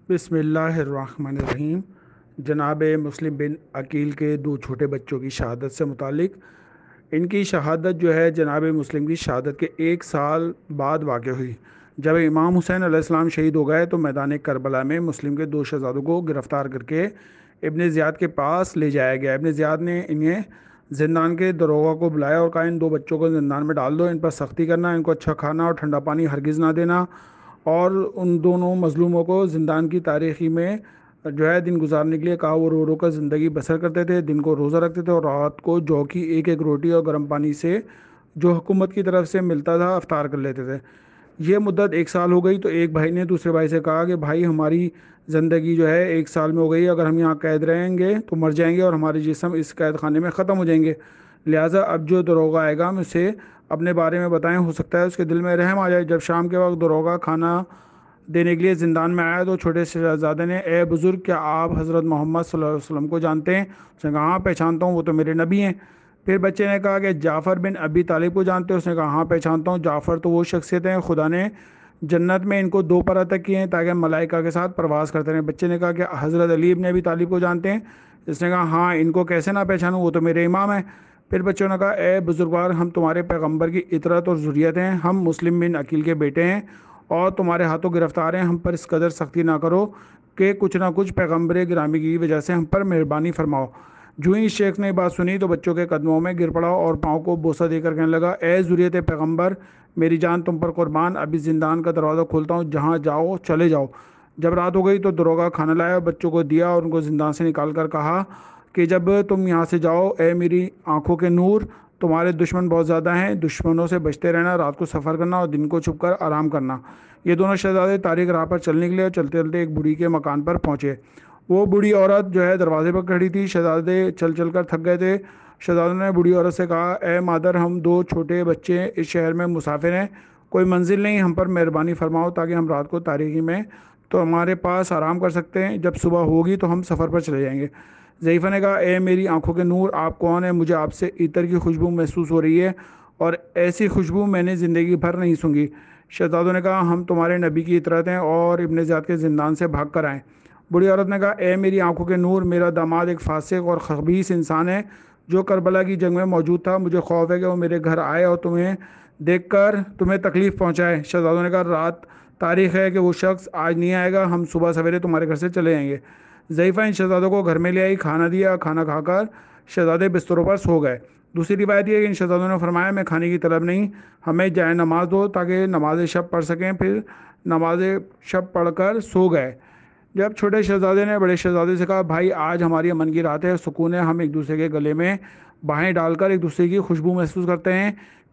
بسم اللہ الرحمن الرحیم۔ جناب مسلم بن عقیل کے دو چھوٹے بچوں کی شہادت سے متعلق، ان کی شہادت جو ہے جناب مسلم کی شہادت کے 1 سال بعد واقع ہوئی، جب امام حسین علیہ السلام شہید ہو گئے تو میدان کربلا میں مسلم کے 2 شہزادوں کو گرفتار کر کے ابن زیاد کے پاس لے جایا گیا۔ ابن زیاد نے انہیں زندان کے داروغہ کو بلایا اور کہا ان 2 بچوں کو زندان میں ڈال دو، ان پر سختی کرنا، ان کو اچھا کھانا اور ٹھنڈا پانی ہرگز نہ دینا، اور ان دونوں مظلوموں کو زندان کی تاریخی میں جو ہے دن گزارنے کے لیے کہا۔ وہ رو رو کر زندگی بسر کرتے تھے، دن کو روزہ رکھتے تھے اور رات کو جو کی ایک ایک روٹی اور گرم پانی سے جو حکومت کی طرف سے ملتا تھا افطار کر لیتے تھے۔ یہ مدت 1 سال ہو گئی تو ایک بھائی نے دوسرے بھائی سے کہا کہ بھائی ہماری زندگی جو ہے 1 سال میں ہو گئی، اگر ہم یہاں قید رہیں گے تو مر جائیں گے اور ہمارے جسم اس قید خانے میں ختم ہو جائیں گے، لہٰذا اب جو داروغہ آئے گا ہم اسے اپنے بارے میں بتائیں، ہو سکتا ہے اس کے دل میں رحم آ جائے۔ جب شام کے وقت داروغہ کھانا دینے کے لیے زندان میں آیا تو چھوٹے شہزادے نے اے بزرگ کیا آپ حضرت محمد صلی اللہ علیہ وسلم کو جانتے ہیں؟ اس نے کہا ہاں پہچانتا ہوں، وہ تو میرے نبی ہیں۔ پھر بچے نے کہا کہ جعفر بن ابی طالب کو جانتے ہیں؟ اس نے کہا ہاں پہچانتا ہوں، جعفر تو وہ شخصیت ہیں خدا نے جنت میں ان کو 2 پر عطا کیے ہیں تاکہ ملائکہ کے ساتھ پرواز کرتے رہیں۔ بچے نے کہا کہ حضرت علی بن ابی طالب کو جانتے ہیں؟ اس نے کہا ہاں، ان کو کیسے نہ پہچانوں، وہ تو میرے امام ہیں۔ پھر بچوں نے کہا اے بزرگوار، ہم تمہارے پیغمبر کی اطرت اور ذریت ہیں، ہم مسلم بن عقیل کے بیٹے ہیں اور تمہارے ہاتھوں گرفتار ہیں، ہم پر اس قدر سختی نہ کرو کہ کچھ نہ کچھ پیغمبر گرامی کی وجہ سے ہم پر مہربانی فرماؤ۔ جو ہی شیخ نے بات سنی تو بچوں کے قدموں میں گر پڑا اور پاؤں کو بوسہ دے کر کہنے لگا اے ذریت پیغمبر، میری جان تم پر قربان، ابھی زندان کا دروازہ کھولتا ہوں، جہاں جاؤ چلے جاؤ۔ جب رات ہو گئی تو داروغہ کھانا لایا، بچوں کو دیا اور ان کو زندان سے نکال کر کہا کہ جب تم یہاں سے جاؤ اے میری آنکھوں کے نور، تمہارے دشمن بہت زیادہ ہیں، دشمنوں سے بچتے رہنا، رات کو سفر کرنا اور دن کو چھپ کر آرام کرنا۔ یہ دونوں شہزادے تاریک راہ پر چلنے کے لیے چلتے چلتے ایک بوڑھی کے مکان پر پہنچے۔ وہ بوڑھی عورت جو ہے دروازے پر کھڑی تھی، شہزادے چل چل کر تھک گئے تھے۔ شہزادوں نے بوڑھی عورت سے کہا اے مادر، ہم 2 چھوٹے بچے اس شہر میں مسافر ہیں، کوئی منزل نہیں، ہم پر مہربانی فرماؤ تاکہ ہم رات کو تاریکی میں تو ہمارے پاس آرام کر سکتے ہیں، جب صبح ہوگی تو ہم سفر پر چلے جائیں گے۔ ضعیفہ نے کہا اے میری آنکھوں کے نور، آپ کون ہیں؟ مجھے آپ سے عطر کی خوشبو محسوس ہو رہی ہے اور ایسی خوشبو میں نے زندگی بھر نہیں سونگھی۔ شہزادوں نے کہا ہم تمہارے نبی کی اطرت ہیں اور ابن زیاد کے زندان سے بھاگ کر آئیں۔ بوڑھی عورت نے کہا اے میری آنکھوں کے نور، میرا داماد ایک فاسق اور خبیث انسان ہے جو کربلا کی جنگ میں موجود تھا، مجھے خوف ہے کہ وہ میرے گھر آئے اور تمہیں دیکھ کر تمہیں تکلیف پہنچائے۔ شہزادوں نے کہا رات تاریخ ہے کہ وہ شخص آج نہیں آئے گا، ہم صبح سویرے تمہارے گھر سے چلے جائیں گے۔ ضعیفہ ان شہزادوں کو گھر میں لے آئی، کھانا دیا، کھانا کھا کر شہزادے بستروں پر سو گئے۔ دوسری روایت یہ ہے کہ ان شہزادوں نے فرمایا میں کھانے کی طلب نہیں، ہمیں جائے نماز دو تاکہ نماز شب پڑھ سکیں، پھر نماز شب پڑھ کر سو گئے۔ جب چھوٹے شہزادے نے بڑے شہزادے سے کہا بھائی آج ہماری امن کی رات ہے، سکون ہے، ہم ایک دوسرے کے گلے میں باہیں ڈال کر ایک دوسرے کی خوشبو محسوس کرتے ہیں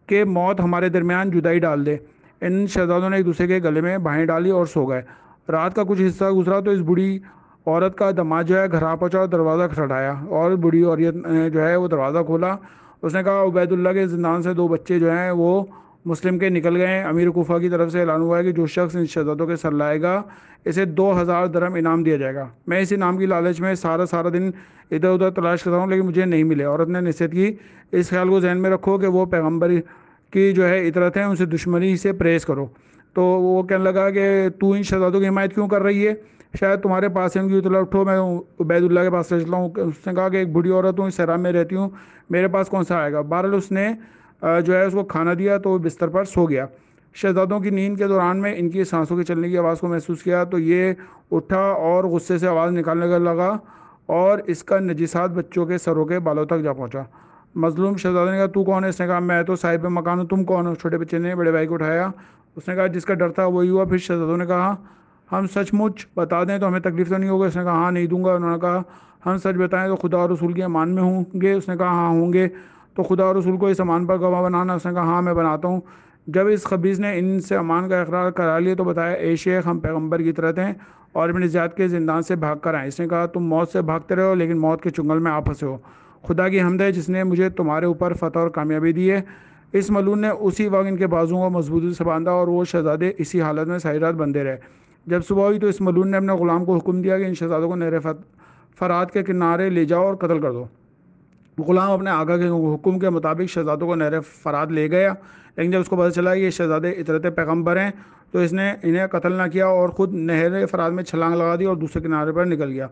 کہ موت ہمارے درمیان جدائی ڈال دے۔ ان شہزادوں نے ایک دوسرے کے گلے میں باہیں ڈالی اور سو گئے۔ رات کا کچھ حصہ گزرا تو اس بوڑھی عورت کا دماد جو ہے گھر آ پہنچا اور دروازہ کھٹکھٹایا، اور بوڑھی عورت نے جو ہے وہ دروازہ کھولا۔ اس نے کہا عبید اللہ کے زندان سے 2 بچے جو ہیں وہ مسلم کے نکل گئے ہیں، امیر کوفہ کی طرف سے اعلان ہوا ہے کہ جو شخص ان شہزادوں کے سر لائے گا اسے 2000 درہم انعام دیا جائے گا۔ میں اس انعام کی لالچ میں سارا دن ادھر ادھر تلاش کرتا ہوں لیکن مجھے نہیں ملے۔ عورت نے نصیحت کی اس خیال کو ذہن میں رکھو کہ وہ پیغمبر کی جو ہے اطرت ہے، ان سے دشمنی سے پرہیز کرو۔ تو وہ کہنے لگا کہ تو ان شہزادوں کی حمایت کیوں کر رہی ہے؟ شاید تمہارے پاس ہے ان کی اطلاع، اٹھو میں عبید اللہ کے پاس سے چلتا ہوں۔ اس نے کہا کہ ایک بوڑھی عورت ہوں، اس صحرا میں رہتی ہوں، میرے پاس کون سا آئے گا؟ بہرحال اس نے جو ہے اس کو کھانا دیا تو وہ بستر پر سو گیا۔ شہزادوں کی نیند کے دوران میں ان کی سانسوں کے چلنے کی آواز کو محسوس کیا تو یہ اٹھا اور غصے سے آواز نکالنے لگا اور اس کا نجسات بچوں کے سروں کے بالوں تک جا پہنچا۔ مظلوم شہزادے نے کہا تو کون ہے؟ اس نے کہا میں تو صاحب مکان ہوں، تم کون ہو؟ چھوٹے بچے نے بڑے بھائی کو اٹھایا، اس نے کہا جس کا ڈر تھا وہی ہوا۔ پھر شہزادوں نے کہا ہم سچ مچ بتا دیں تو ہمیں تکلیف تو نہیں ہوگا؟ اس نے کہا ہاں نہیں دوں گا۔ انہوں نے کہا ہم سچ بتائیں تو خدا اور رسول کی امان میں ہوں گے؟ اس نے کہا ہاں ہوں گے۔ تو خدا اور رسول کو اس امان پر گواہ بنانا؟ اس نے کہا ہاں میں بناتا ہوں۔ جب اس خبیث نے ان سے امان کا اقرار کرا لیا تو بتایا اے شیخ ہم پیغمبر کی طرح ہیں اور ابن زیاد کے زندان سے بھاگ کر آئے۔ اس نے کہا تم موت سے بھاگتے رہو لیکن موت کے چنگل میں آپ پھنسے ہو، خدا کی حمد ہے جس نے مجھے تمہارے اوپر فتح اور کامیابی دی ہے۔ اس ملعون نے اسی وقت ان کے بازوؤں کو مضبوطی سے باندھا اور وہ شہزادے اسی حالت میں ساری رات بندے رہے۔ جب صبح ہوئی تو اس ملعون نے اپنے غلام کو حکم دیا کہ ان شہزادوں کو نہر فرات کے کنارے لے جاؤ اور قتل کر دو۔ غلام اپنے آقا کے حکم کے مطابق شہزادوں کو نہر فرات لے گیا، لیکن جب اس کو پتہ چلا کہ یہ شہزادے اطرت پیغمبر ہیں تو اس نے انہیں قتل نہ کیا اور خود نہر فرات میں چھلانگ لگا دی اور دوسرے کنارے پر نکل گیا۔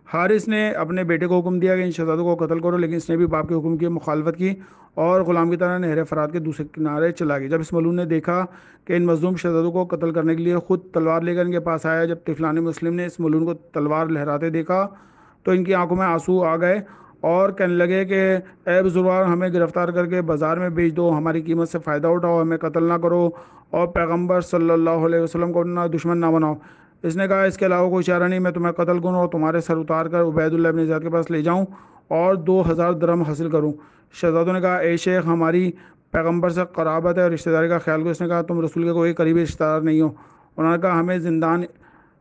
حارث نے اپنے بیٹے کو حکم دیا کہ ان شہزادوں کو قتل کرو، لیکن اس نے بھی باپ کے حکم کی مخالفت کی اور غلام کی طرح نہر فرات کے دوسرے کنارے چلا گیا۔ جب اس ملعون نے دیکھا کہ ان مظلوم شہزادوں کو قتل کرنے کے لیے خود تلوار لے کر ان کے پاس آیا، جب طفلان مسلم نے اس ملعون کو تلوار لہراتے دیکھا تو ان کی آنکھوں میں آنسو آ گئے اور کہنے لگے کہ اے بزرگوار، ہمیں گرفتار کر کے بازار میں بیچ دو، ہماری قیمت سے فائدہ اٹھاؤ، ہمیں قتل نہ کرو اور پیغمبر صلی اللہ علیہ وسلم کو اپنا دشمن نہ بناؤ۔ اس نے کہا اس کے علاوہ کوئی چارہ نہیں، میں تمہیں قتل کروں اور تمہارے سر اتار کر عبید اللہ ابن زیاد کے پاس لے جاؤں اور 2000 درہم حاصل کروں۔ شہزادوں نے کہا اے شیخ، ہماری پیغمبر سے قرابت ہے اور رشتہ داری کا خیال کرو۔ اس نے کہا تم رسول کے کوئی قریبی رشتہ دار نہیں ہو۔ انہوں نے کہا ہمیں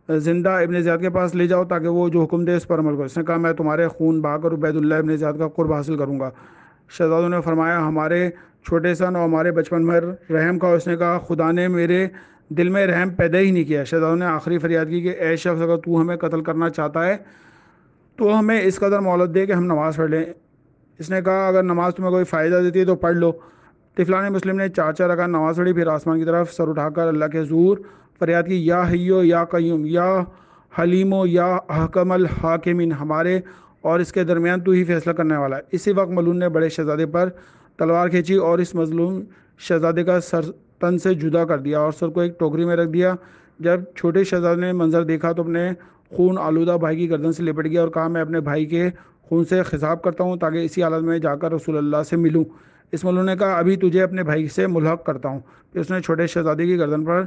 زندہ ابن زیاد کے پاس لے جاؤ تاکہ وہ جو حکم دے اس پر عمل کرو۔ اس نے کہا میں تمہارے خون بہا کر عبید اللہ ابن زیاد کا قرب حاصل کروں گا۔ شہزادوں نے فرمایا ہمارے چھوٹے سن اور ہمارے بچپن میں رحم کھاؤ۔ اس نے کہا خدا نے میرے دل میں رحم پیدا ہی نہیں کیا۔ شہزادوں نے آخری فریاد کی کہ اے شخص، اگر تو ہمیں قتل کرنا چاہتا ہے تو ہمیں اس قدر مہلت دے کہ ہم نماز پڑھ لیں۔ اس نے کہا اگر نماز تمہیں کوئی فائدہ دیتی ہے تو پڑھ لو۔ طفلان مسلم نے 4 رکعت نماز پڑھی، پھر آسمان کی طرف سر اٹھا کر اللہ کے حضور فریاد کی یا حیو یا قیوم یا حلیمو یا احکم الحاکمین، ہمارے اور اس کے درمیان تو ہی فیصلہ کرنے والا ہے۔ اسی وقت ملعون نے بڑے شہزادے پر تلوار کھینچی اور اس مظلوم شہزادے کا سر تن سے جدا کر دیا اور سر کو ایک ٹوکری میں رکھ دیا۔ جب چھوٹے شہزادے نے منظر دیکھا تو اپنے خون آلودہ بھائی کی گردن سے لپٹ گیا اور کہا میں اپنے بھائی کے خون سے خطاب کرتا ہوں تاکہ اسی حالت میں جا کر رسول اللہ سے ملوں۔ اس ملعون نے کہا ابھی تجھے اپنے بھائی سے ملحق کرتا ہوں۔ پھر اس نے چھوٹے شہزادے کی گردن پر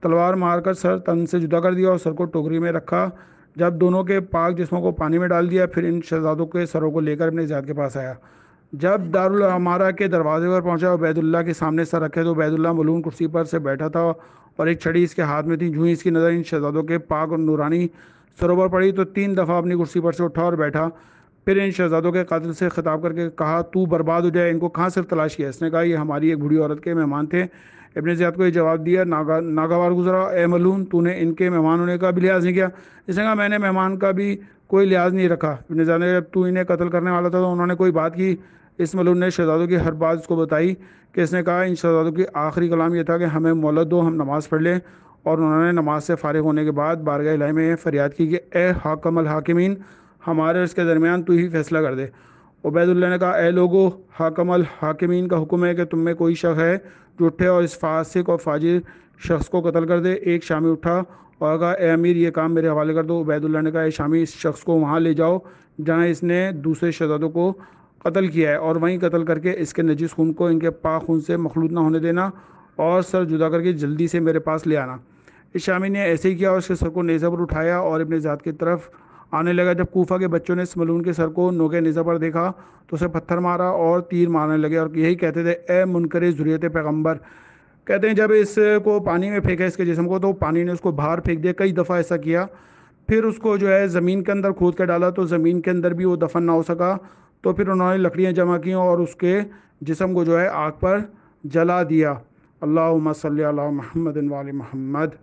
تلوار مار کر سر تن سے جدا کر دیا اور سر کو ٹوکری میں رکھا۔ جب دونوں کے پاک جسموں کو پانی میں ڈال دیا، پھر ان شہزادوں کے سروں کو لے کر اپنے زیاد کے پاس آیا۔ جب دارالعمارہ کے دروازے پر پہنچا، عبید اللہ کے سامنے سر رکھے تو عبید اللہ ملعون کرسی پر سے بیٹھا تھا اور ایک چھڑی اس کے ہاتھ میں تھی۔ جو ہی اس کی نظر ان شہزادوں کے پاک اور نورانی سروں پر پڑی تو 3 دفعہ اپنی کرسی پر سے اٹھا اور بیٹھا۔ پھر ان شہزادوں کے قاتل سے خطاب کر کے کہا تو برباد ہو جائے، ان کو کہاں سے تلاش کیا؟ اس نے کہا یہ ہماری ایک بوڑھی عورت کے مہمان تھے۔ ابن زیاد کو یہ جواب دیا ناگوار گزرا، اے ملعون تو نے ان کے مہمان ہونے کا بھی لحاظ نہیں کیا۔ اس نے کہا میں نے مہمان کا بھی کوئی لحاظ نہیں رکھا۔ ابن زیاد نے جب تو انہیں قتل کرنے والا تھا تو انہوں نے کوئی بات کی؟ اس ملعون نے شہزادوں کی ہر بات اس کو بتائی کہ اس نے کہا ان شہزادوں کی آخری کلام یہ تھا کہ ہمیں مہلت دو، ہم نماز پڑھ لیں۔ اور انہوں نے نماز سے فارغ ہونے کے بعد بارگاہ الہی میں فریاد کی کہ اے حاکم الحاکمین، ہمارے اور اس کے درمیان تو ہی فیصلہ کر دے۔ عبید اللہ نے کہا اے لوگو، حاکم الحاکمین کا حکم ہے کہ تم میں کوئی شخص ہے جو اٹھے اور اس فاسق اور فاجر شخص کو قتل کر دے۔ ایک شامی اٹھا اور کہا اے امیر، یہ کام میرے حوالے کر دو۔ عبید اللہ نے کہا اے شامی، اس شخص کو وہاں لے جاؤ جہاں اس نے دوسرے شہزادوں کو قتل کیا ہے اور وہیں قتل کر کے اس کے نجس خون کو ان کے پاک خون سے مخلوط نہ ہونے دینا اور سر جدا کر کے جلدی سے میرے پاس لے آنا۔ اس شامی نے ایسے ہی کیا اور اس کے سر کو نیزہ پر اٹھایا اور ابن زیاد کی طرف آنے لگا۔ جب کوفہ کے بچوں نے اس ملعون کے سر کو نوکے نیزہ پر دیکھا تو اسے پتھر مارا اور تیر مارنے لگے اور یہی کہتے تھے اے منکر ذریت پیغمبر۔ کہتے ہیں جب اس کو پانی میں پھینکا اس کے جسم کو تو پانی نے اس کو باہر پھینک دیا۔ کئی دفعہ ایسا کیا، پھر اس کو جو ہے زمین کے اندر کھود کے ڈالا تو زمین کے اندر بھی وہ دفن نہ ہو سکا۔ تو پھر انہوں نے لکڑیاں جمع کیں اور اس کے جسم کو جو ہے آگ پر جلا دیا۔ اللہم صلی علی محمد و علی محمد۔